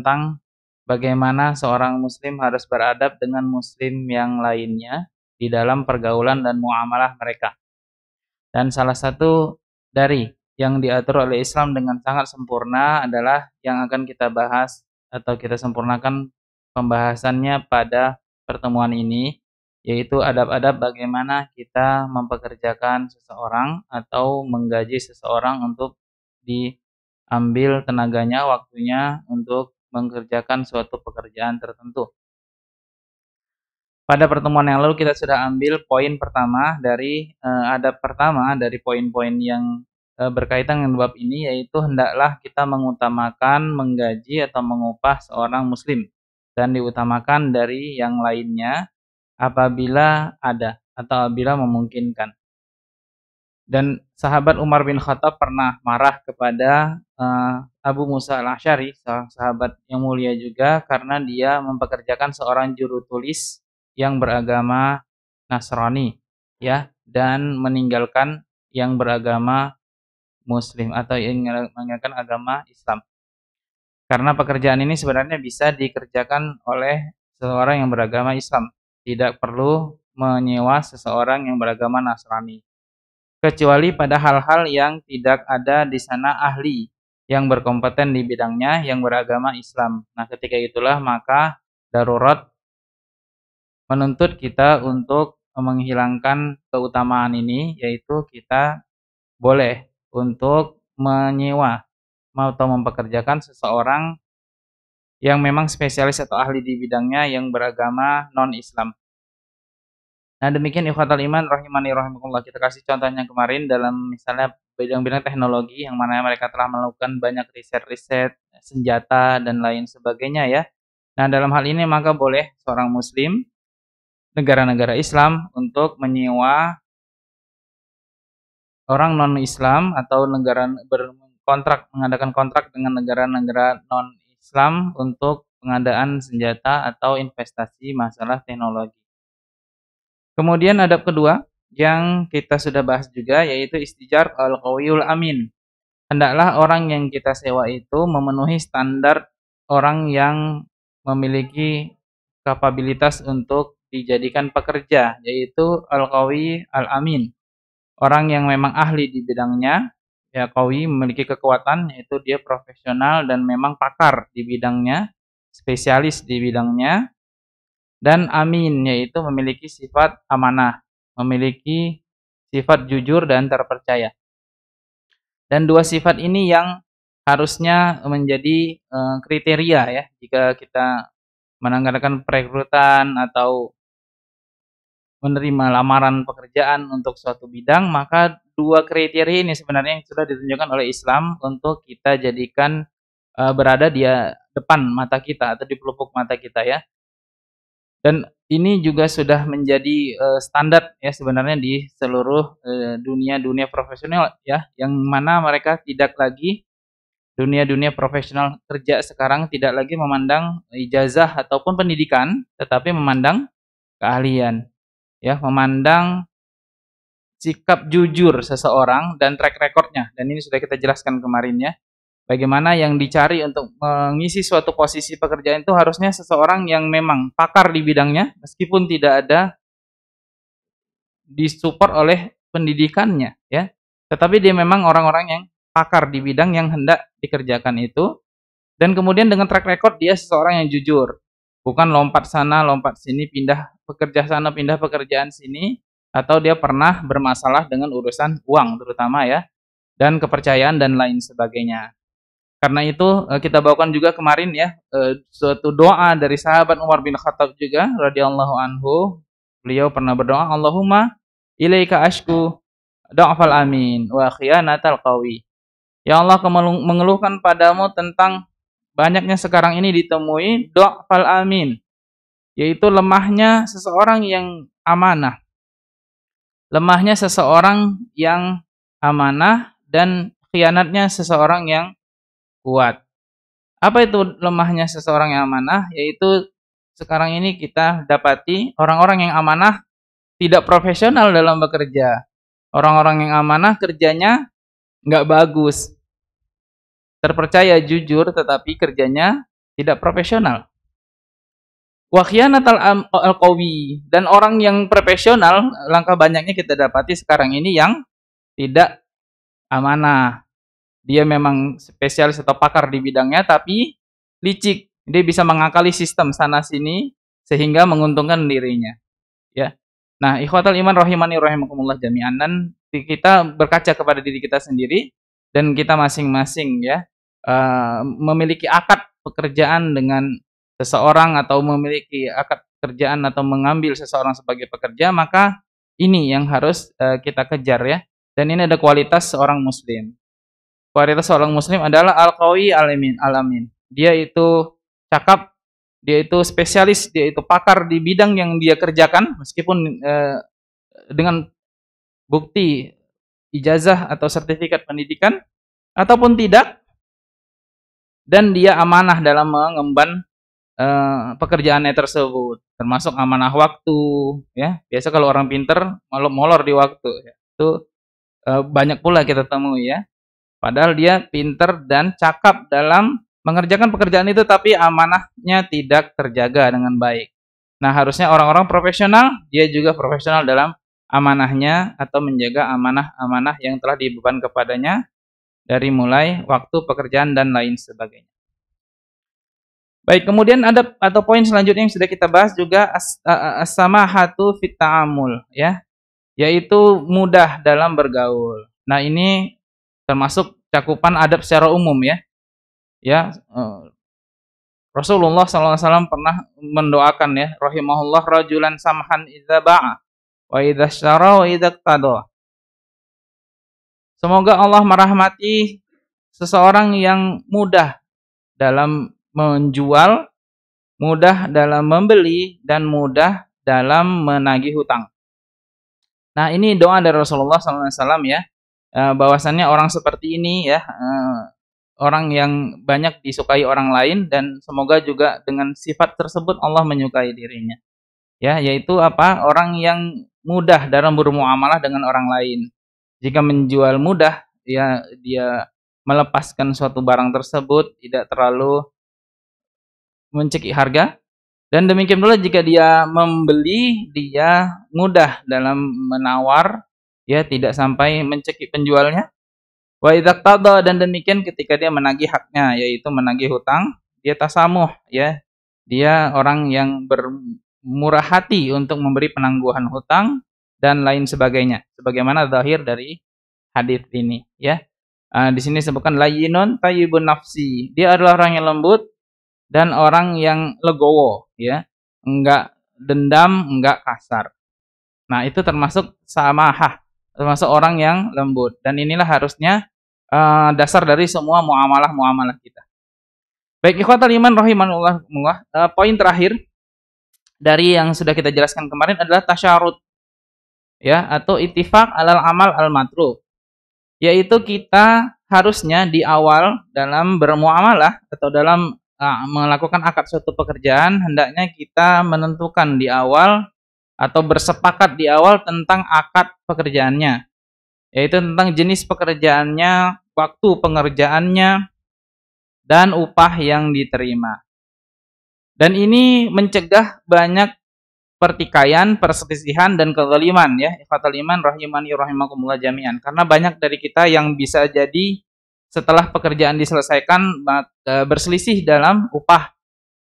tentang bagaimana seorang muslim harus beradab dengan muslim yang lainnya di dalam pergaulan dan muamalah mereka. Dan salah satu dari yang diatur oleh Islam dengan sangat sempurna adalah yang akan kita bahas atau kita sempurnakan pembahasannya pada pertemuan ini, yaitu adab-adab bagaimana kita mempekerjakan seseorang atau menggaji seseorang untuk diambil tenaganya, waktunya untuk mengerjakan suatu pekerjaan tertentu. Pada pertemuan yang lalu kita sudah ambil poin pertama dari adab pertama dari poin-poin yang berkaitan dengan bab ini, yaitu hendaklah kita mengutamakan menggaji atau mengupah seorang muslim dan diutamakan dari yang lainnya apabila ada atau apabila memungkinkan. Dan sahabat Umar bin Khattab pernah marah kepada Abu Musa al-Asy'ari, sahabat yang mulia juga, karena dia mempekerjakan seorang juru tulis yang beragama Nasrani, ya, dan meninggalkan yang beragama Muslim atau yang meninggalkan agama Islam. Karena pekerjaan ini sebenarnya bisa dikerjakan oleh seseorang yang beragama Islam, tidak perlu menyewa seseorang yang beragama Nasrani. Kecuali pada hal-hal yang tidak ada di sana ahli yang berkompeten di bidangnya yang beragama Islam. Nah, ketika itulah maka darurat menuntut kita untuk menghilangkan keutamaan ini, yaitu kita boleh untuk menyewa atau mempekerjakan seseorang yang memang spesialis atau ahli di bidangnya yang beragama non-Islam. Nah, demikian ikhwatal iman rahimani rahimakumullah. Kita kasih contohnya kemarin dalam misalnya bidang-bidang teknologi yang mana mereka telah melakukan banyak riset-riset senjata dan lain sebagainya, ya. Nah, dalam hal ini maka boleh seorang muslim negara-negara Islam untuk menyewa orang non-Islam atau negara mengadakan kontrak dengan negara-negara non-Islam untuk pengadaan senjata atau investasi masalah teknologi. Kemudian adab kedua yang kita sudah bahas juga, yaitu istijar al-qawiyul amin. Hendaklah orang yang kita sewa itu memenuhi standar orang yang memiliki kapabilitas untuk dijadikan pekerja, yaitu al-qawi al-amin. Orang yang memang ahli di bidangnya, ya, qawi memiliki kekuatan, yaitu dia profesional dan memang pakar di bidangnya, spesialis di bidangnya. Dan amin, yaitu memiliki sifat amanah, memiliki sifat jujur dan terpercaya. Dan dua sifat ini yang harusnya menjadi kriteria, ya, jika kita menanggalkan perekrutan atau menerima lamaran pekerjaan untuk suatu bidang, maka dua kriteria ini sebenarnya yang sudah ditunjukkan oleh Islam untuk kita jadikan berada di depan mata kita atau di pelupuk mata kita, ya. Dan ini juga sudah menjadi standar, ya, sebenarnya di seluruh dunia profesional, ya, yang mana mereka tidak lagi dunia profesional kerja sekarang tidak lagi memandang ijazah ataupun pendidikan, tetapi memandang keahlian, ya, memandang sikap jujur seseorang dan track recordnya. Dan ini sudah kita jelaskan kemarin, ya. Bagaimana yang dicari untuk mengisi suatu posisi pekerjaan itu harusnya seseorang yang memang pakar di bidangnya, meskipun tidak ada disupport oleh pendidikannya, ya. Tetapi dia memang orang-orang yang pakar di bidang yang hendak dikerjakan itu, dan kemudian dengan track record dia seseorang yang jujur. Bukan lompat sana, lompat sini, pindah pekerja sana, pindah pekerjaan sini, atau dia pernah bermasalah dengan urusan uang terutama, ya, dan kepercayaan dan lain sebagainya. Karena itu kita bawakan juga kemarin, ya, suatu doa dari sahabat Umar bin Khattab juga radhiyallahu anhu. Beliau pernah berdoa, Allahumma ilaika ashku dha'fal amin wa khiyanatal qawi. Ya Allah, aku mengeluhkan padamu tentang banyaknya sekarang ini ditemui dha'fal amin, yaitu lemahnya seseorang yang amanah. Lemahnya seseorang yang amanah dan khianatnya seseorang yang kuat. Apa itu lemahnya seseorang yang amanah? Yaitu sekarang ini kita dapati orang-orang yang amanah tidak profesional dalam bekerja. Orang-orang yang amanah kerjanya nggak bagus. Terpercaya, jujur, tetapi kerjanya tidak profesional. Wa khiyanatal qawi, dan orang yang profesional langkah banyaknya kita dapati sekarang ini yang tidak amanah. Dia memang spesialis atau pakar di bidangnya tapi licik. Dia bisa mengakali sistem sana sini sehingga menguntungkan dirinya, ya. Nah, ikhwatal iman rahimani rahimakumullah jami'an, dan kita berkaca kepada diri kita sendiri dan kita masing-masing, ya, memiliki akad pekerjaan dengan seseorang atau memiliki akad pekerjaan atau mengambil seseorang sebagai pekerja, maka ini yang harus kita kejar, ya. Dan ini ada kualitas seorang muslim. Kualitas seorang muslim adalah al-qawi al-amin. Dia itu cakap, dia itu spesialis, dia itu pakar di bidang yang dia kerjakan, meskipun dengan bukti ijazah atau sertifikat pendidikan ataupun tidak, dan dia amanah dalam mengemban pekerjaannya tersebut, termasuk amanah waktu, ya. Biasa kalau orang pinter molor di waktu, ya. Itu banyak pula kita temui, ya. Padahal dia pinter dan cakap dalam mengerjakan pekerjaan itu, tapi amanahnya tidak terjaga dengan baik. Nah, harusnya orang-orang profesional, dia juga profesional dalam amanahnya atau menjaga amanah-amanah yang telah dibeban kepadanya dari mulai waktu pekerjaan dan lain sebagainya. Baik, kemudian ada atau poin selanjutnya yang sudah kita bahas juga as-samahatu fit ta'amul, ya, yaitu mudah dalam bergaul. Nah, ini termasuk cakupan adab secara umum, ya. Ya, Rasulullah SAW pernah mendoakan, ya, rahimahullah rajulan samhan idza ba'a wa idza syara wa idza iqtada. Semoga Allah merahmati seseorang yang mudah dalam menjual, mudah dalam membeli, dan mudah dalam menagih hutang. Nah, ini doa dari Rasulullah SAW, ya, bahwasannya orang seperti ini, ya, orang yang banyak disukai orang lain, dan semoga juga dengan sifat tersebut Allah menyukai dirinya, ya, yaitu apa? Orang yang mudah dalam bermuamalah dengan orang lain. Jika menjual mudah, ya, dia melepaskan suatu barang tersebut tidak terlalu mencekik harga, dan demikian pula jika dia membeli, dia mudah dalam menawar, ya, tidak sampai mencekik penjualnya. Wa idza qada, dan demikian ketika dia menagih haknya, yaitu menagih hutang, dia tasamuh, ya. Dia orang yang bermurah hati untuk memberi penangguhan hutang dan lain sebagainya. Sebagaimana zahir dari hadis ini, ya. Di sini disebutkan layyinun tayyibun nafsi. Dia adalah orang yang lembut dan orang yang legowo, ya. Enggak dendam, enggak kasar. Nah, itu termasuk samahah, termasuk orang yang lembut, dan inilah harusnya dasar dari semua muamalah kita. Baik, ikhwatal iman rahimanullah, poin terakhir dari yang sudah kita jelaskan kemarin adalah tasyarut, ya, atau ittifaq alal amal al matlub, yaitu kita harusnya di awal dalam bermuamalah atau dalam melakukan akad suatu pekerjaan, hendaknya kita menentukan di awal atau bersepakat di awal tentang akad pekerjaannya, yaitu tentang jenis pekerjaannya, waktu pengerjaannya, dan upah yang diterima. Dan ini mencegah banyak pertikaian, perselisihan, dan kezaliman, ya. Ikhwatal iman rahimani rahimakumullah jami'an. Karena banyak dari kita yang bisa jadi setelah pekerjaan diselesaikan berselisih dalam upah,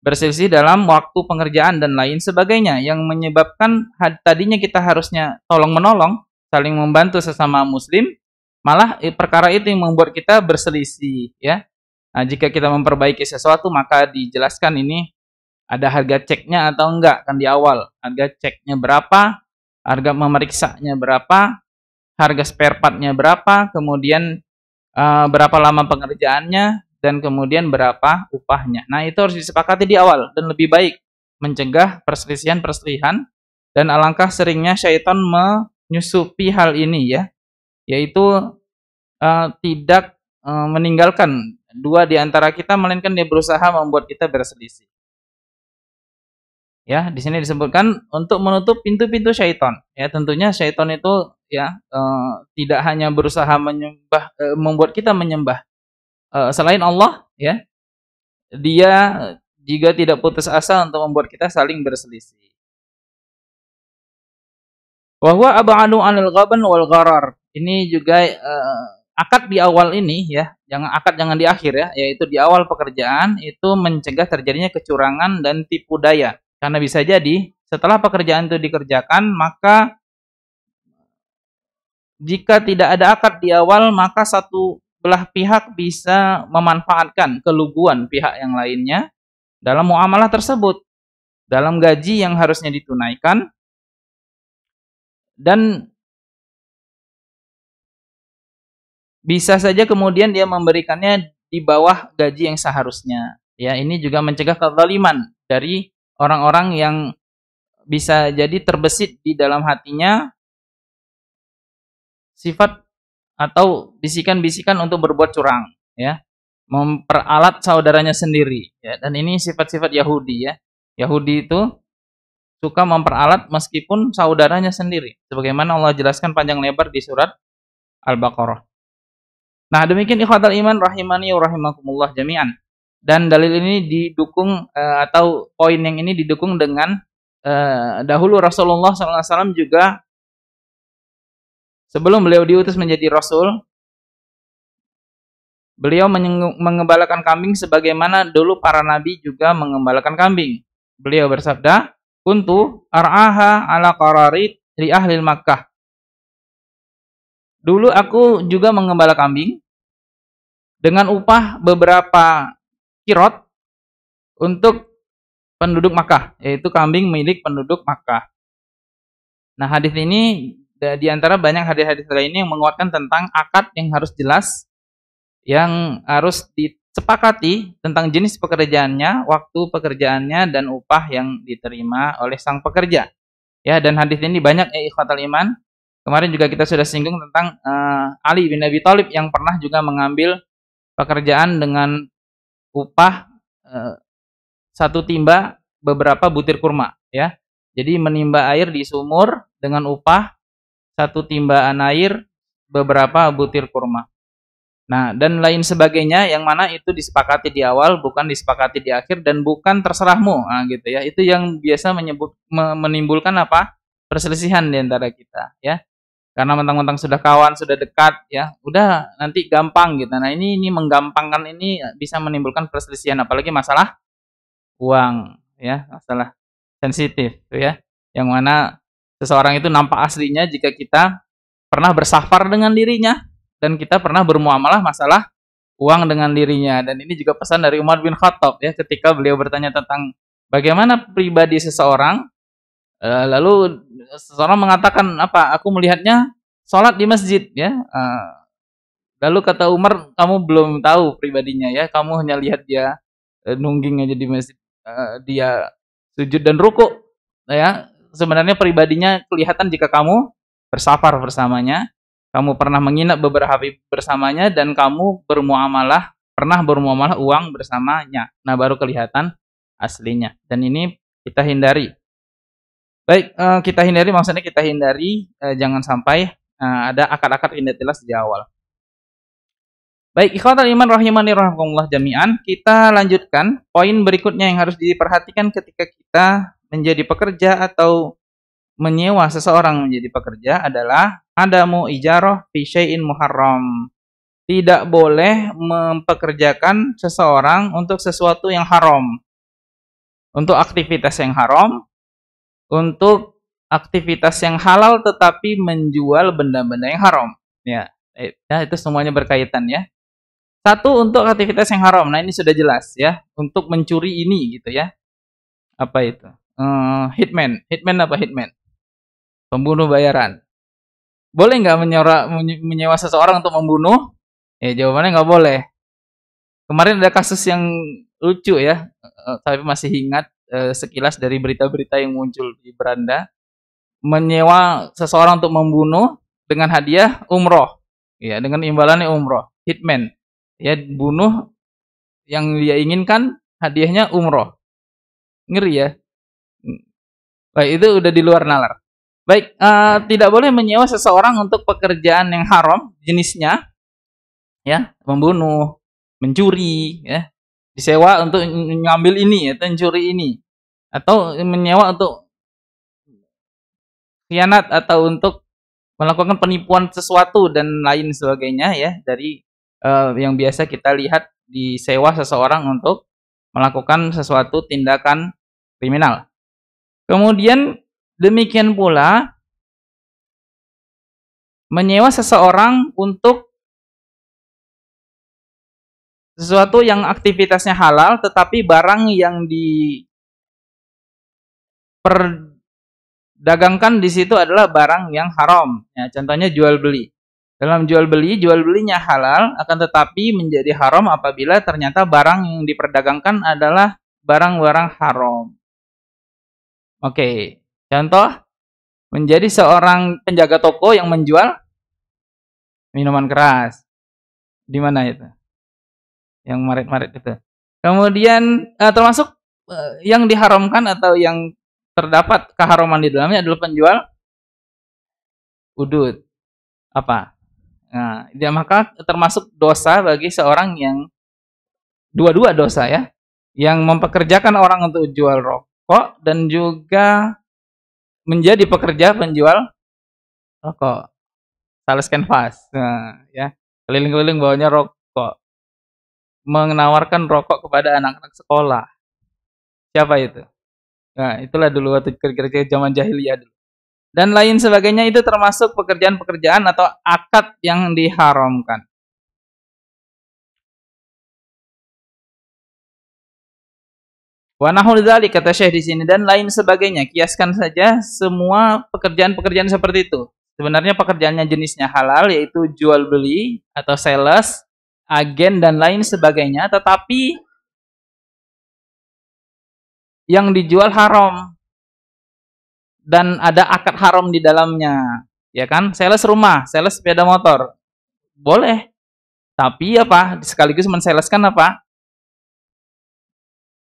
berselisih dalam waktu pengerjaan dan lain sebagainya, yang menyebabkan tadinya kita harusnya tolong-menolong, saling membantu sesama muslim, malah perkara itu yang membuat kita berselisih, ya. Nah, jika kita memperbaiki sesuatu, maka dijelaskan ini ada harga ceknya atau enggak, kan di awal. Harga ceknya berapa, harga memeriksanya berapa, harga spare partnya berapa, kemudian berapa lama pengerjaannya, dan kemudian berapa upahnya. Nah, itu harus disepakati di awal, dan lebih baik mencegah perselisihan, dan alangkah seringnya syaitan menyusupi hal ini, ya, yaitu tidak meninggalkan dua di antara kita, melainkan dia berusaha membuat kita berselisih. Ya, di sini disebutkan untuk menutup pintu-pintu syaitan. Ya, tentunya syaitan itu, ya, tidak hanya berusaha membuat kita menyembah selain Allah, ya. Dia jika tidak putus asa untuk membuat kita saling berselisih. Wa huwa ab'adu 'anil ghaban wal gharar. Ini juga akad di awal ini ya, jangan di akhir ya, yaitu di awal pekerjaan itu mencegah terjadinya kecurangan dan tipu daya. Karena bisa jadi setelah pekerjaan itu dikerjakan, maka jika tidak ada akad di awal, maka satu belah pihak bisa memanfaatkan keluguan pihak yang lainnya dalam muamalah tersebut, dalam gaji yang harusnya ditunaikan, dan bisa saja kemudian dia memberikannya di bawah gaji yang seharusnya. Ya, ini juga mencegah kezaliman dari orang-orang yang bisa jadi terbesit di dalam hatinya sifat atau bisikan-bisikan untuk berbuat curang, ya, memperalat saudaranya sendiri, ya, dan ini sifat-sifat Yahudi, ya. Yahudi itu suka memperalat meskipun saudaranya sendiri, sebagaimana Allah jelaskan panjang lebar di surat Al-Baqarah. Nah, demikian ikhwatal iman rahimani wa rahimakumullah jami'an. Dan dalil ini didukung atau poin yang ini didukung dengan dahulu Rasulullah SAW juga sebelum beliau diutus menjadi Rasul, beliau mengembalakan kambing sebagaimana dulu para nabi juga mengembalakan kambing. Beliau bersabda, "Kuntu ar'aha ala qararit li ahli Makkah." Dulu aku juga mengembala kambing dengan upah beberapa kirot untuk penduduk Makkah, yaitu kambing milik penduduk Makkah. Nah, hadis ini di antara banyak hadis-hadis lainnya yang menguatkan tentang akad yang harus jelas, yang harus disepakati tentang jenis pekerjaannya, waktu pekerjaannya, dan upah yang diterima oleh sang pekerja. Ya, dan hadis ini banyak ya ikhwatal iman. Kemarin juga kita sudah singgung tentang Ali bin Abi Thalib yang pernah juga mengambil pekerjaan dengan upah satu timba beberapa butir kurma, ya. Jadi menimba air di sumur dengan upah satu timbaan air beberapa butir kurma. Nah, dan lain sebagainya yang mana itu disepakati di awal, bukan disepakati di akhir, dan bukan terserahmu. Nah, gitu ya. Itu yang biasa menimbulkan apa? Perselisihan di antara kita, ya. Karena mentang-mentang sudah kawan, sudah dekat, ya, udah nanti gampang gitu. Nah, ini menggampangkan ini bisa menimbulkan perselisihan, apalagi masalah uang, ya, masalah sensitif, ya. Yang mana seseorang itu nampak aslinya jika kita pernah bersafar dengan dirinya dan kita pernah bermuamalah masalah uang dengan dirinya. Dan ini juga pesan dari Umar bin Khattab, ya, ketika beliau bertanya tentang bagaimana pribadi seseorang. Lalu seseorang mengatakan apa? Aku melihatnya sholat di masjid, ya. Lalu kata Umar, kamu belum tahu pribadinya, ya. Kamu hanya lihat dia nungging aja di masjid, dia sujud dan ruku, ya. Sebenarnya pribadinya kelihatan jika kamu bersafar bersamanya, kamu pernah menginap beberapa hari bersamanya, dan kamu pernah bermuamalah uang bersamanya. Nah, baru kelihatan aslinya. Dan ini kita hindari. Baik, maksudnya kita hindari jangan sampai ada akad-akad yang tidak jelas di awal. Baik, ikhwatal iman rahimani rahimakumullah jami'an, kita lanjutkan poin berikutnya yang harus diperhatikan ketika kita menjadi pekerja atau menyewa seseorang menjadi pekerja adalah adamu ijarah fi syai'in muharram. Tidak boleh mempekerjakan seseorang untuk sesuatu yang haram, untuk aktivitas yang haram, untuk aktivitas yang halal tetapi menjual benda-benda yang haram. Ya, itu semuanya berkaitan, ya. Satu, untuk aktivitas yang haram. Nah, ini sudah jelas, ya. Untuk mencuri ini gitu, ya. Apa itu? Hitman. Hitman apa hitman? Pembunuh bayaran. Boleh nggak menyewa seseorang untuk membunuh? Ya, jawabannya nggak boleh. Kemarin ada kasus yang lucu, ya. Tapi masih ingat sekilas dari berita-berita yang muncul di beranda, menyewa seseorang untuk membunuh dengan hadiah umroh, ya, dengan imbalannya umroh, hitman, ya, bunuh yang dia inginkan, hadiahnya umroh, ngeri, ya. Baik, itu udah di luar nalar. Baik, tidak boleh menyewa seseorang untuk pekerjaan yang haram jenisnya, ya, membunuh, mencuri, ya, disewa untuk ngambil ini atau mencuri ini, atau menyewa untuk khianat atau untuk melakukan penipuan sesuatu dan lain sebagainya ya, dari yang biasa kita lihat disewa seseorang untuk melakukan sesuatu tindakan kriminal. Kemudian demikian pula menyewa seseorang untuk sesuatu yang aktivitasnya halal tetapi barang yang diperdagangkan di situ adalah barang yang haram. Ya, contohnya jual beli. Dalam jual belinya halal, akan tetapi menjadi haram apabila ternyata barang yang diperdagangkan adalah barang-barang haram. Oke, contoh menjadi seorang penjaga toko yang menjual minuman keras. Di mana itu? Yang marit-marit itu. Kemudian termasuk yang diharamkan atau yang terdapat keharaman di dalamnya adalah penjual udud. Apa? Nah, dia maka termasuk dosa bagi seorang yang dua-dua dosa ya, yang mempekerjakan orang untuk jual rokok dan juga menjadi pekerja penjual rokok, sales canvas. Nah, ya, keliling-keliling bawanya rokok, menawarkan rokok kepada anak-anak sekolah. Siapa itu? Nah, itulah dulu waktu kira-kira zaman jahiliyah dulu. Dan lain sebagainya itu termasuk pekerjaan-pekerjaan atau akad yang diharamkan. Wa nahul dzalik kata Syekh di sini dan lain sebagainya. Kiaskan saja semua pekerjaan-pekerjaan seperti itu. Sebenarnya pekerjaannya jenisnya halal yaitu jual beli atau sales, agen dan lain sebagainya, tetapi yang dijual haram dan ada akad haram di dalamnya. Ya kan? Sales rumah, sales sepeda motor. Boleh. Tapi apa? Sekaligus mensaleskan apa?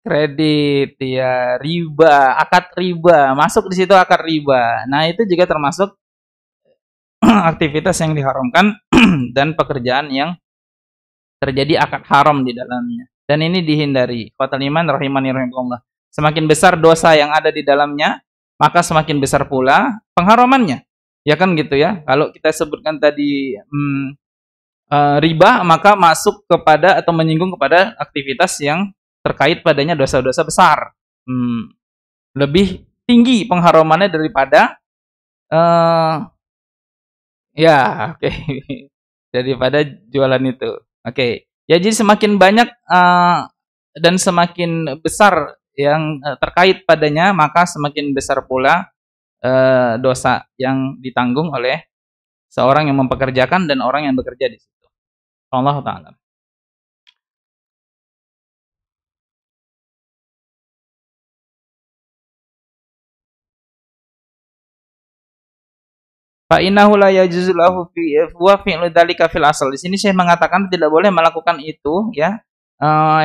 Kredit, ya, riba, akad riba, masuk di situ akad riba. Nah, itu juga termasuk aktivitas yang diharamkan dan pekerjaan yang terjadi akad haram di dalamnya. Dan ini dihindari. Qatal iman rahimani rahimakumullah. Semakin besar dosa yang ada di dalamnya, maka semakin besar pula pengharamannya. Ya kan gitu ya. Kalau kita sebutkan tadi riba, maka masuk kepada atau menyinggung kepada aktivitas yang terkait padanya dosa-dosa besar. Lebih tinggi pengharamannya daripada ya, oke. Daripada jualan itu. Oke. Ya, jadi semakin banyak dan semakin besar yang terkait padanya, maka semakin besar pula dosa yang ditanggung oleh seorang yang mempekerjakan dan orang yang bekerja di situ. Allah Ta'ala. Fa innahu la yajuzu lahu fi wa fi'lu dzalika fil asal. Di sini saya mengatakan tidak boleh melakukan itu ya.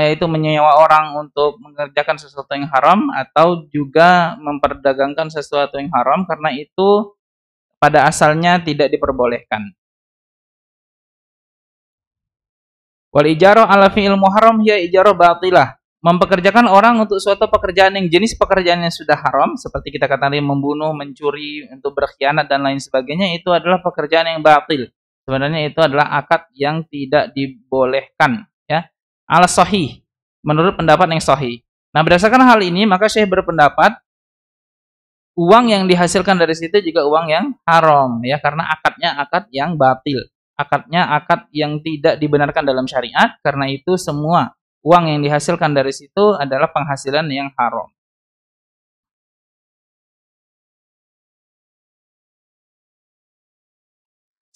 Yaitu menyewa orang untuk mengerjakan sesuatu yang haram atau juga memperdagangkan sesuatu yang haram karena itu pada asalnya tidak diperbolehkan. Wal ijarah ala fi'il muharram hiya ijarah batilah. Mempekerjakan orang untuk suatu pekerjaan yang jenis pekerjaannya sudah haram, seperti kita katakan membunuh, mencuri, untuk berkhianat dan lain sebagainya, itu adalah pekerjaan yang batil. Sebenarnya itu adalah akad yang tidak dibolehkan, ya. Al sahih, menurut pendapat yang sahih. Nah, berdasarkan hal ini, maka Syekh berpendapat uang yang dihasilkan dari situ juga uang yang haram, ya, karena akadnya akad yang batil. Akadnya akad yang tidak dibenarkan dalam syariat, karena itu semua uang yang dihasilkan dari situ adalah penghasilan yang haram.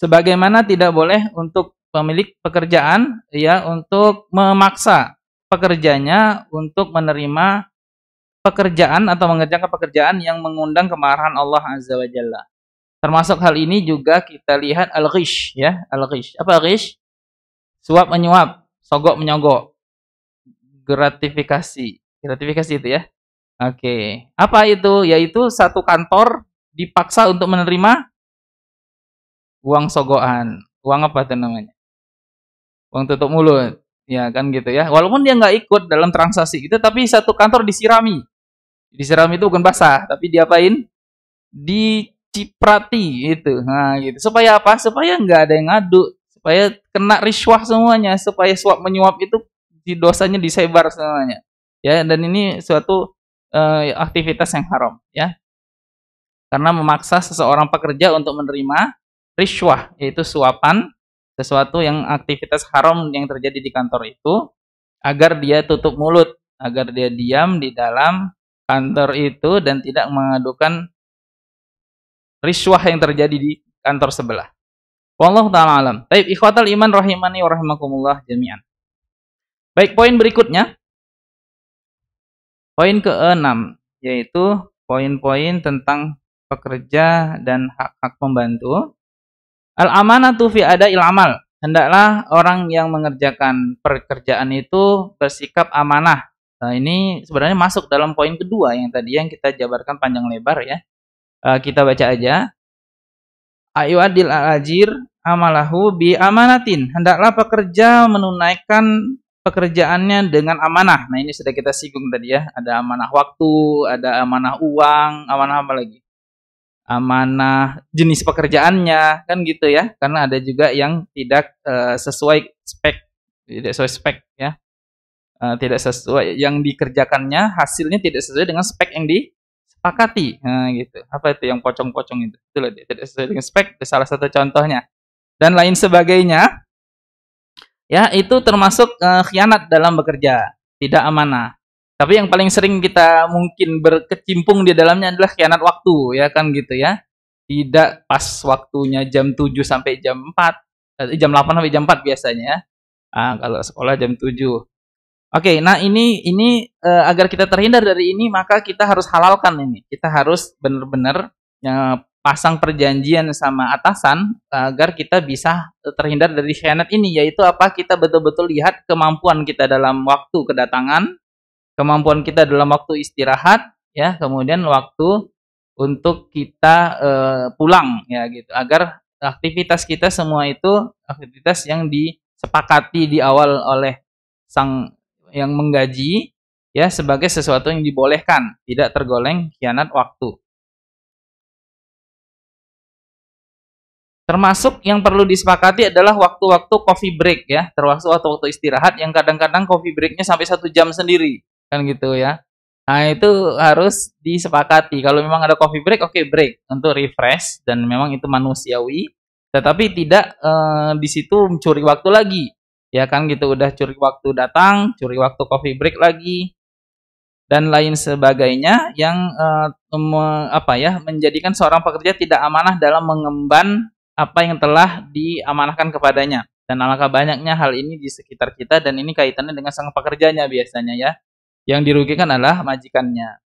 Sebagaimana tidak boleh untuk pemilik pekerjaan ya untuk memaksa pekerjanya untuk menerima pekerjaan atau mengerjakan pekerjaan yang mengundang kemarahan Allah Azza wa Jalla. Termasuk hal ini juga kita lihat al-ghish ya, al-ghish. Apa ghish? Suap menyuap, sogok menyogok. Gratifikasi. Gratifikasi itu ya. Oke. Apa itu? Yaitu satu kantor dipaksa untuk menerima uang sogokan. Uang apa itu namanya? Uang tutup mulut. ya kan gitu ya. Walaupun dia nggak ikut dalam transaksi itu, tapi satu kantor disirami. Disiram itu bukan basah, tapi diapain? Diciprati itu. Nah, gitu. Supaya apa? Supaya nggak ada yang ngadu, supaya kena riswah semuanya, supaya suap menyuap itu di dosanya disebar semuanya. Ya, dan ini suatu aktivitas yang haram, ya. Karena memaksa seseorang pekerja untuk menerima riswah, yaitu suapan, sesuatu yang aktivitas haram yang terjadi di kantor itu, agar dia tutup mulut, agar dia diam di dalam kantor itu dan tidak mengadukan riswah yang terjadi di kantor sebelah. Wallahu ta'ala alam. Baik, ikhwatal iman rahimani wa rahimakumullah jami'an. Baik, poin berikutnya. Poin ke-6, yaitu poin-poin tentang pekerja dan hak-hak pembantu. Al-amanatu fi ada'il amal. Hendaklah orang yang mengerjakan pekerjaan itu bersikap amanah. Nah, ini sebenarnya masuk dalam poin kedua yang tadi yang kita jabarkan panjang lebar ya. Kita baca aja. Ayu adil al-ajir amalahu bi amanatin. Hendaklah pekerja menunaikan pekerjaannya dengan amanah. Nah, ini sudah kita singgung tadi ya. Ada amanah waktu, ada amanah uang, amanah apa lagi? Amanah jenis pekerjaannya, kan gitu ya. Karena ada juga yang tidak sesuai spek, tidak sesuai spek ya. Tidak sesuai yang dikerjakannya, hasilnya tidak sesuai dengan spek yang disepakati. Nah, gitu. Apa itu yang pocong-pocong itu? Itulah dia, tidak sesuai dengan spek, itu salah satu contohnya. Dan lain sebagainya. Ya, itu termasuk khianat dalam bekerja, tidak amanah. Tapi yang paling sering kita mungkin berkecimpung di dalamnya adalah khianat waktu, ya kan gitu ya. Tidak pas waktunya jam 7 sampai jam 4, jam 8 sampai jam 4 biasanya. Kalau sekolah jam 7. Oke, nah ini agar kita terhindar dari ini, maka kita harus halalkan ini. Kita harus benar-benar pasang perjanjian sama atasan agar kita bisa terhindar dari khianat ini, yaitu apa? Kita betul-betul lihat kemampuan kita dalam waktu kedatangan, kemampuan kita dalam waktu istirahat, ya, kemudian waktu untuk kita pulang, ya gitu. Agar aktivitas kita semua itu aktivitas yang disepakati di awal oleh sang yang menggaji, ya, sebagai sesuatu yang dibolehkan, tidak tergoleng khianat waktu. Termasuk yang perlu disepakati adalah waktu-waktu coffee break ya, termasuk waktu-waktu istirahat yang kadang-kadang coffee breaknya sampai 1 jam sendiri, kan gitu ya. Nah, itu harus disepakati. Kalau memang ada coffee break, oke, break untuk refresh dan memang itu manusiawi, tetapi tidak di situ mencuri waktu lagi. Ya kan gitu, udah curi waktu datang, curi waktu coffee break lagi dan lain sebagainya yang menjadikan seorang pekerja tidak amanah dalam mengemban apa yang telah diamanahkan kepadanya. Dan alangkah banyaknya hal ini di sekitar kita dan ini kaitannya dengan sang pekerjanya biasanya ya. Yang dirugikan adalah majikannya.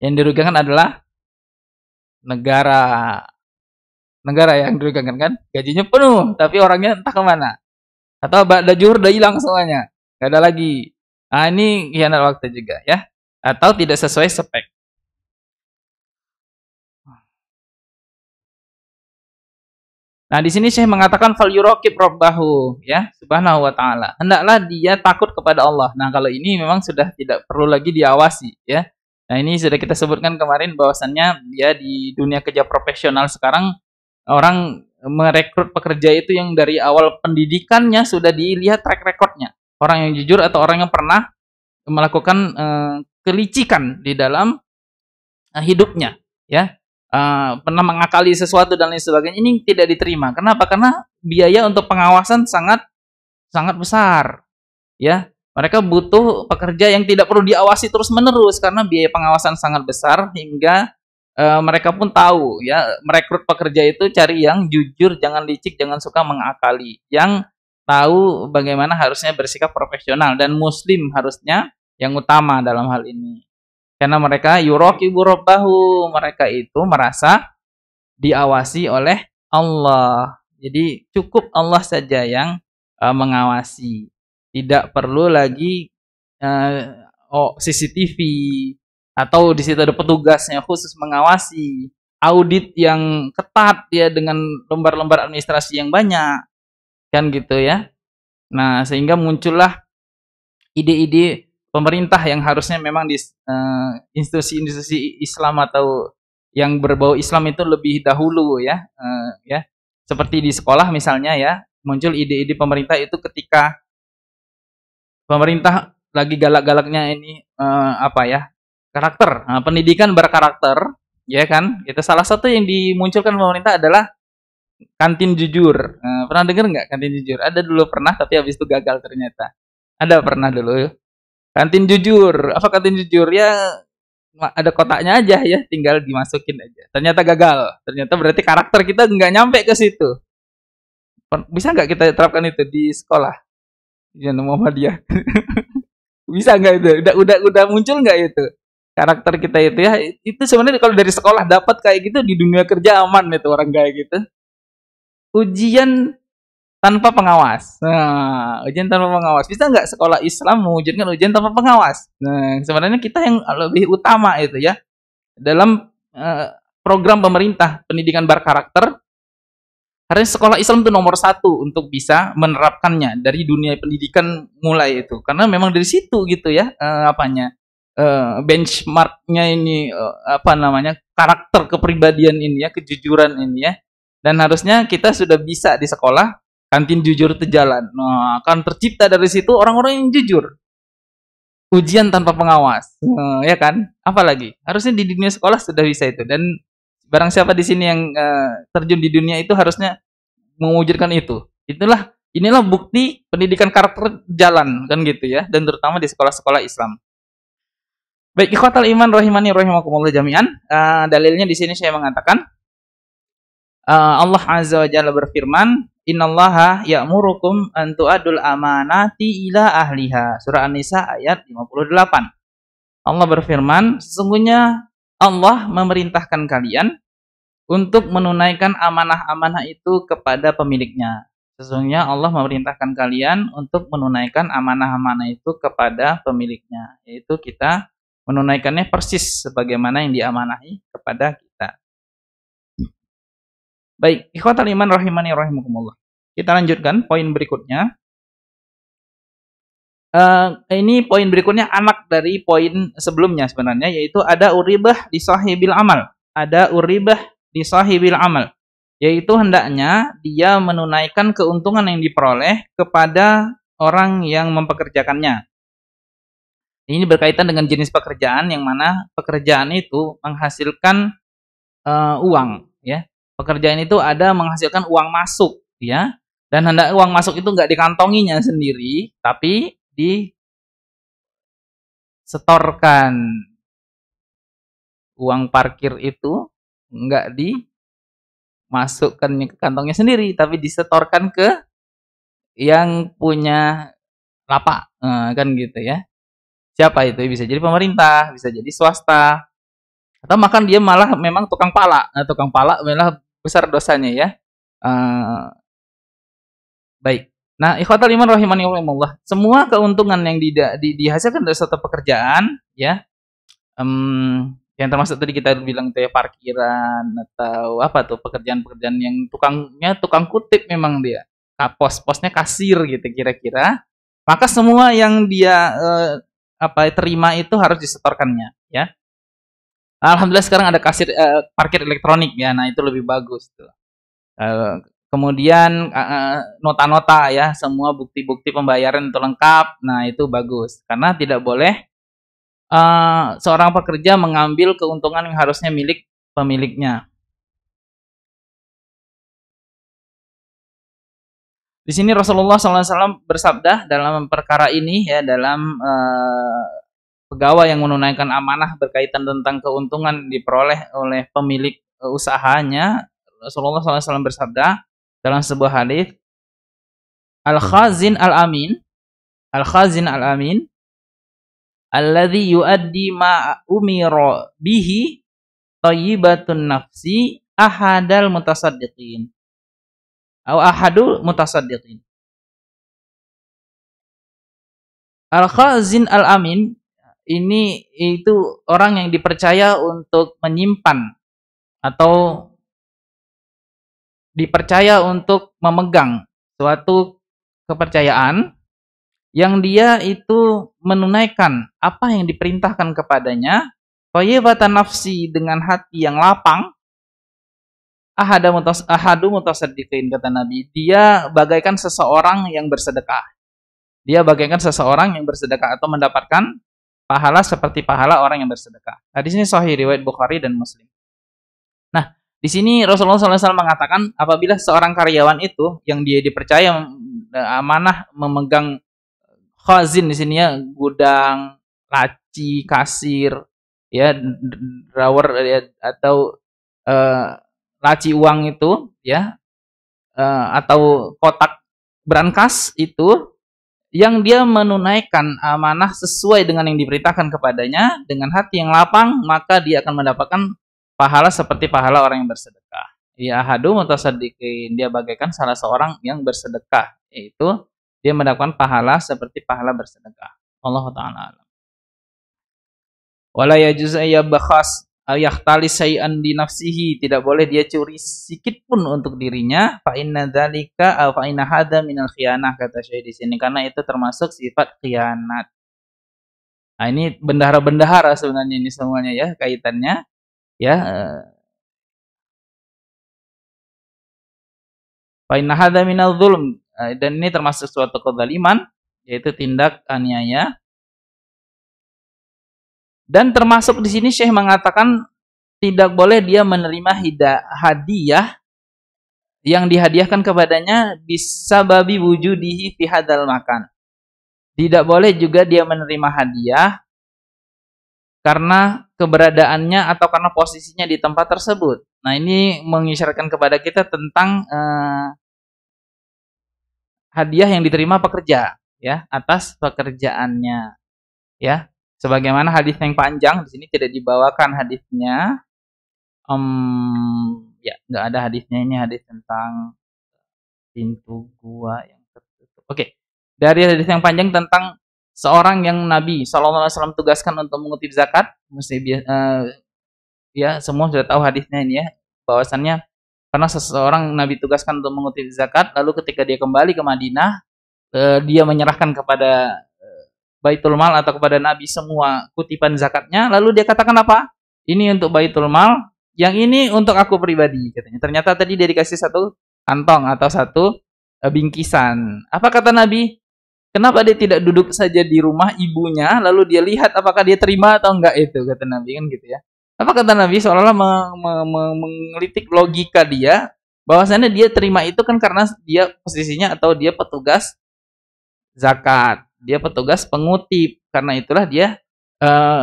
Yang dirugikan adalah negara. Negara yang dirugikan kan, gajinya penuh tapi orangnya entah kemana. Atau ba'da juhur udah hilang semuanya, nggak ada lagi. Nah, ini khianat waktu juga ya. Atau tidak sesuai spek. Nah, di sini Syekh mengatakan fal yuraqib rabbahu ya, subhanahu wa ta'ala. Hendaklah dia takut kepada Allah. Nah, kalau ini memang sudah tidak perlu lagi diawasi ya. Nah, ini sudah kita sebutkan kemarin bahwasannya dia di dunia kerja profesional sekarang orang merekrut pekerja itu yang dari awal pendidikannya sudah dilihat track recordnya. Orang yang jujur atau orang yang pernah melakukan kelicikan di dalam hidupnya ya. Pernah mengakali sesuatu dan lain sebagainya, ini tidak diterima. Kenapa? Karena biaya untuk pengawasan sangat besar ya. Mereka butuh pekerja yang tidak perlu diawasi terus-menerus karena biaya pengawasan sangat besar hingga mereka pun tahu ya, merekrut pekerja itu cari yang jujur, jangan licik, jangan suka mengakali, yang tahu bagaimana harusnya bersikap profesional dan muslim harusnya yang utama dalam hal ini. Karena mereka yuraqibu rabbahu, mereka itu merasa diawasi oleh Allah. Jadi cukup Allah saja yang mengawasi. Tidak perlu lagi CCTV atau di situ ada petugasnya khusus mengawasi, audit yang ketat ya dengan lembar-lembar administrasi yang banyak. Kan gitu ya. Nah, sehingga muncullah ide-ide pemerintah yang harusnya memang di institusi-institusi Islam atau yang berbau Islam itu lebih dahulu ya, ya. Seperti di sekolah misalnya ya, muncul ide-ide pemerintah itu ketika pemerintah lagi galak-galaknya ini apa ya? Karakter. Nah, pendidikan berkarakter, ya kan? Itu salah satu yang dimunculkan pemerintah adalah kantin jujur. Pernah dengar nggak kantin jujur? Ada dulu pernah, tapi habis itu gagal ternyata. Ada pernah dulu. Kantin jujur. Apa kantin jujur? Ya ada kotaknya aja ya, tinggal dimasukin aja. Ternyata gagal. Ternyata berarti karakter kita nggak nyampe ke situ. Bisa nggak kita terapkan itu di sekolah? Jangan Muhammadiyah. Bisa nggak itu? Udah muncul nggak itu? Karakter kita itu ya, itu sebenarnya kalau dari sekolah dapat kayak gitu di dunia kerja aman itu orang kayak gitu. Ujian tanpa pengawas. Nah, ujian tanpa pengawas. Bisa nggak sekolah Islam mewujudkan ujian tanpa pengawas? Nah, sebenarnya kita yang lebih utama itu ya. Dalam program pemerintah pendidikan berkarakter, harusnya sekolah Islam itu nomor satu untuk bisa menerapkannya dari dunia pendidikan mulai itu. Karena memang dari situ gitu ya, benchmarknya ini, apa namanya, karakter kepribadian ini ya, kejujuran ini ya. Dan harusnya kita sudah bisa di sekolah kantin jujur itu jalan. Nah, akan tercipta dari situ orang-orang yang jujur. Ujian tanpa pengawas, ya kan? Apalagi harusnya di dunia sekolah sudah bisa itu. Dan barang siapa di sini yang terjun di dunia itu harusnya mewujudkan itu. Inilah bukti pendidikan karakter jalan kan gitu ya. Dan terutama di sekolah-sekolah Islam. Baik, ikhwatal iman rahimani rahimakumullah jami'an. Dalilnya di sini saya mengatakan Allah Azza wa Jalla berfirman, "Innallaha ya'murukum an tu'addul amanati ila ahliha." Surah An-Nisa ayat 58. Allah berfirman, sesungguhnya Allah memerintahkan kalian untuk menunaikan amanah-amanah itu kepada pemiliknya. Sesungguhnya Allah memerintahkan kalian untuk menunaikan amanah-amanah itu kepada pemiliknya, yaitu kita menunaikannya persis sebagaimana yang diamanahi kepada kita. Baik, ikhwatal iman rahimani rahimakumullah. Kita lanjutkan poin berikutnya. Ini poin berikutnya anak dari poin sebelumnya sebenarnya, yaitu ada uribah di sahibil amal. Ada uribah di sahibil amal, yaitu hendaknya dia menunaikan keuntungan yang diperoleh kepada orang yang mempekerjakannya. Ini berkaitan dengan jenis pekerjaan yang mana pekerjaan itu menghasilkan uang, ya. Pekerjaan itu ada menghasilkan uang masuk, ya. Dan hendak uang masuk itu nggak dikantonginya sendiri, tapi disetorkan. Uang parkir itu nggak dimasukkan ke kantongnya sendiri, tapi disetorkan ke yang punya lapak, kan gitu ya. Siapa itu? Bisa jadi pemerintah, bisa jadi swasta, atau makan dia malah memang tukang pala. Nah, tukang pala malah besar dosanya ya. Baik. Nah, ikhwatal iman rahimani Allah. Semua keuntungan yang dihasilkan dari suatu pekerjaan, ya, yang termasuk tadi kita bilang itu ya parkiran atau apa tuh pekerjaan-pekerjaan yang tukang kutip memang dia. Posnya kasir gitu kira-kira. Maka semua yang dia terima itu harus disetorkannya, ya. Alhamdulillah sekarang ada kasir parkir elektronik ya. Nah, itu lebih bagus tuh. Kemudian nota-nota ya, semua bukti-bukti pembayaran itu lengkap. Nah, itu bagus. Karena tidak boleh seorang pekerja mengambil keuntungan yang harusnya milik pemiliknya. Di sini Rasulullah SAW bersabda dalam perkara ini ya, dalam pegawai yang menunaikan amanah berkaitan tentang keuntungan diperoleh oleh pemilik usahanya. Rasulullah SAW bersabda dalam sebuah hadis, Al-khazin al-amin, Al-khazin al-amin alladzi yuaddi ma umira bihi thayyibatun nafsi ahadul mutasaddiqin atau ahadul mutasaddiqin. Al-khazin al-amin ini itu orang yang dipercaya untuk menyimpan atau dipercaya untuk memegang suatu kepercayaan yang dia itu menunaikan apa yang diperintahkan kepadanya, thayyibatan nafsi, dengan hati yang lapang, ahadu mutasaddiqin, kata Nabi, dia bagaikan seseorang yang bersedekah. Dia bagaikan seseorang yang bersedekah atau mendapatkan pahala seperti pahala orang yang bersedekah. Hadis ini sahih riwayat Bukhari dan Muslim. Nah, di sini Rasulullah SAW mengatakan apabila seorang karyawan itu yang dia dipercaya amanah memegang khazin, di sini ya, gudang, laci, kasir, ya, drawer, ya, atau laci uang itu, ya, atau kotak brankas itu, yang dia menunaikan amanah sesuai dengan yang diberitakan kepadanya dengan hati yang lapang, maka dia akan mendapatkan pahala seperti pahala orang yang bersedekah. Ya ahadu mutasaddiqin, dia bagaikan salah seorang yang bersedekah, yaitu dia mendapatkan pahala seperti pahala bersedekah. Allah taala alam. Wala yajuz ayyabakhas ayahtali syai'an di nafsihi, tidak boleh dia curi sedikit pun untuk dirinya. Fa inna dzalika aw fa inna hadza minal khiyanah, kata Syekh di sini, karena itu termasuk sifat khianat. Nah, ini bendahara-bendahara sebenarnya ini semuanya ya kaitannya ya. Fa inna hadza minal dzulm, dan ini termasuk suatu kezaliman, yaitu tindak aniaya. Dan termasuk di sini Syekh mengatakan tidak boleh dia menerima hadiah yang dihadiahkan kepadanya bisababi wujudihi fi hadzal makan. Tidak boleh juga dia menerima hadiah karena keberadaannya atau karena posisinya di tempat tersebut. Nah, ini mengisyaratkan kepada kita tentang hadiah yang diterima pekerja, ya, atas pekerjaannya, ya. Sebagaimana hadis yang panjang, di sini tidak dibawakan hadisnya. Ya, nggak ada hadisnya, ini hadis tentang pintu gua yang tertutup. Oke. Dari hadis yang panjang tentang seorang yang Nabi SAW tugaskan untuk mengutip zakat, ya, semua sudah tahu hadisnya ini ya, bahwasannya karena seseorang Nabi tugaskan untuk mengutip zakat, lalu ketika dia kembali ke Madinah, dia menyerahkan kepada Baitul Mal atau kepada Nabi semua kutipan zakatnya, lalu dia katakan apa? Ini untuk Baitul Mal, yang ini untuk aku pribadi, katanya. Ternyata tadi dia dikasih satu kantong atau satu bingkisan. Apa kata Nabi? Kenapa dia tidak duduk saja di rumah ibunya, lalu dia lihat apakah dia terima atau enggak, itu kata Nabi, kan gitu ya. Apa kata Nabi? Seolah-olah menggelitik logika dia, bahwasannya dia terima itu kan karena dia posisinya atau dia petugas zakat, dia petugas pengutip, karena itulah dia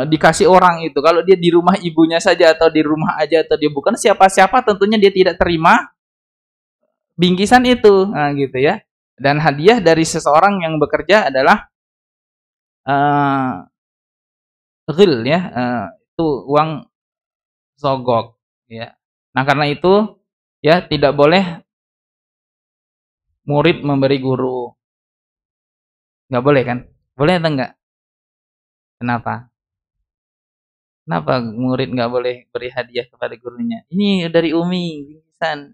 dikasih orang itu. Kalau dia di rumah ibunya saja atau di rumah aja atau dia bukan siapa-siapa, tentunya dia tidak terima bingkisan itu, nah, gitu ya. Dan hadiah dari seseorang yang bekerja adalah ghil, ya, itu uang sogok, ya. Nah, karena itu ya tidak boleh murid memberi guru. Nggak boleh kan? Boleh atau enggak? Kenapa? Kenapa murid nggak boleh beri hadiah kepada gurunya? Ini dari Umi, bingkisan,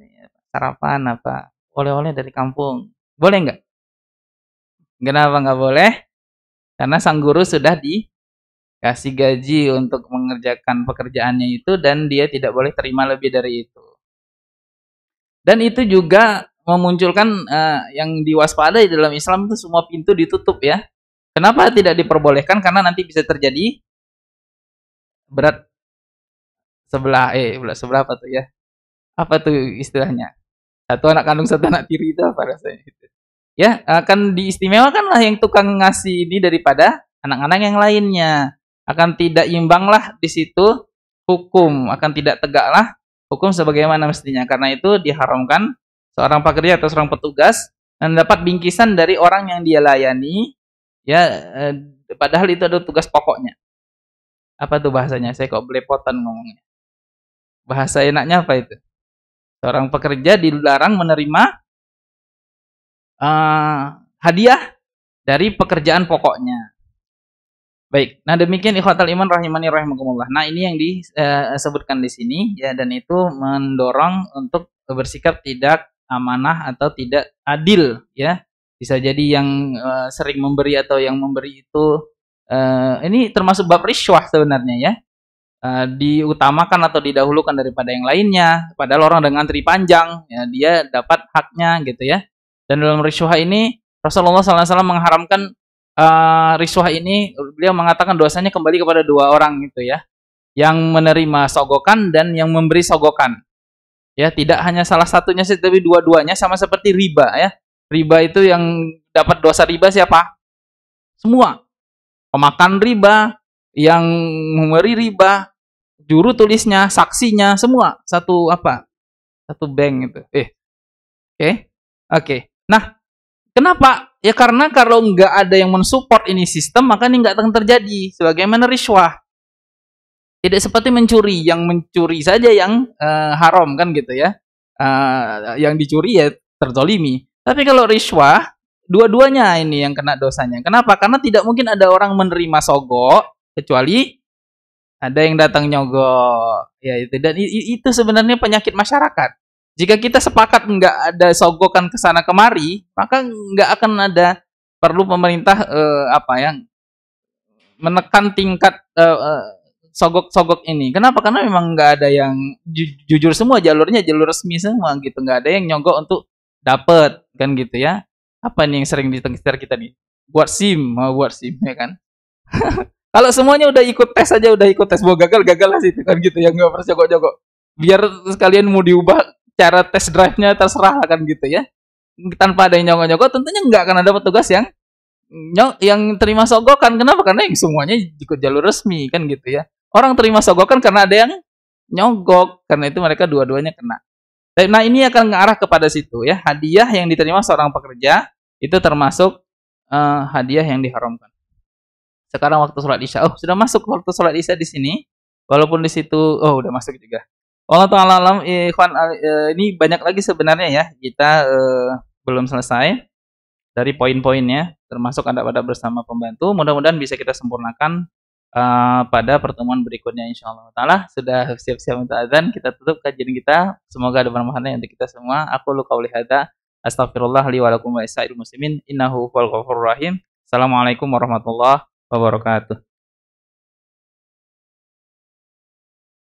sarapan apa, oleh-oleh dari kampung. Boleh nggak? Kenapa nggak boleh? Karena sang guru sudah dikasih gaji untuk mengerjakan pekerjaannya itu, dan dia tidak boleh terima lebih dari itu. Dan itu juga memunculkan yang diwaspadai dalam Islam itu semua pintu ditutup ya. Kenapa tidak diperbolehkan? Karena nanti bisa terjadi berat sebelah apa tuh ya? Apa tuh istilahnya? Satu anak kandung satu anak tiri, itu apa rasanya itu? Ya, akan diistimewakanlah yang tukang ngasih ini daripada anak-anak yang lainnya. Akan tidak imbanglah di situ hukum, akan tidak tegaklah hukum sebagaimana mestinya. Karena itu diharamkan seorang pekerja atau seorang petugas mendapat bingkisan dari orang yang dia layani, ya, padahal itu adalah tugas pokoknya. Apa tuh bahasanya? Saya kok belepotan ngomongnya. Bahasa enaknya apa itu? Seorang pekerja dilarang menerima hadiah dari pekerjaan pokoknya. Baik, nah demikian ikhwatal iman rahimani rahimakumullah. Nah, ini yang disebutkan di sini ya, dan itu mendorong untuk bersikap tidak amanah atau tidak adil ya Bisa jadi yang sering memberi atau yang memberi itu ini termasuk bab riswah sebenarnya ya. Diutamakan atau didahulukan daripada yang lainnya. Padahal orang dengan antri panjang, ya, dia dapat haknya gitu ya. Dan dalam riswah ini Rasulullah SAW mengharamkan riswah ini. Beliau mengatakan dosanya kembali kepada dua orang gitu ya, yang menerima sogokan dan yang memberi sogokan. Ya, tidak hanya salah satunya tapi dua-duanya, sama seperti riba ya. Riba itu yang dapat dosa riba siapa? Semua. Pemakan riba, yang memberi riba, juru tulisnya, saksinya, semua satu apa? Satu bank itu. Oke. Oke. Nah, kenapa? Ya karena kalau nggak ada yang mensupport ini sistem, maka ini nggak akan terjadi. Sebagaimana riswah. Tidak seperti mencuri, yang mencuri saja yang haram kan gitu ya. Yang dicuri ya terzolimi. Tapi kalau riswah, dua-duanya ini yang kena dosanya. Kenapa? Karena tidak mungkin ada orang menerima sogok kecuali ada yang datang nyogok. Ya itu, dan itu sebenarnya penyakit masyarakat. Jika kita sepakat nggak ada sogokan ke sana kemari, maka nggak akan ada perlu pemerintah apa yang menekan tingkat sogok-sogok ini. Kenapa? Karena memang nggak ada yang jujur semua, jalurnya jalur resmi semua gitu. Nggak ada yang nyogok untuk dapet kan gitu ya. Apa nih yang sering ditengstir kita nih? Buat SIM, mau buat SIM ya kan. Kalau semuanya udah ikut tes aja, udah ikut tes, mau gagal gagal lah situ kan gitu ya, nggak perlu jogok-jogok. Biar sekalian mau diubah cara tes drive-nya terserah kan gitu ya. Tanpa ada yang nyogok-nyogok, tentunya nggak akan ada petugas yang terima sogokan. Kenapa? Karena yang semuanya ikut jalur resmi kan gitu ya. Orang terima sogokan karena ada yang nyogok, karena itu mereka dua-duanya kena. Nah ini akan mengarah kepada situ ya, hadiah yang diterima seorang pekerja itu termasuk hadiah yang diharamkan. Sekarang waktu sholat isya, sudah masuk waktu sholat isya di sini, walaupun di situ udah masuk juga. Allah Ta'ala alam, ikhwan, ini banyak lagi sebenarnya ya, kita belum selesai dari poin-poinnya, termasuk adab-adab bersama pembantu. Mudah-mudahan bisa kita sempurnakan pada pertemuan berikutnya insyaallah taala. Sudah siap-siap untuk azan, kita tutup kajian kita. Semoga ada bermanfaatnya untuk kita semua. Aku lu qauli hadza, astaghfirullah li wa lakum wa lisa'iril muslimin, innahu huwal ghafurur rahim. Assalamualaikum warahmatullahi wabarakatuh.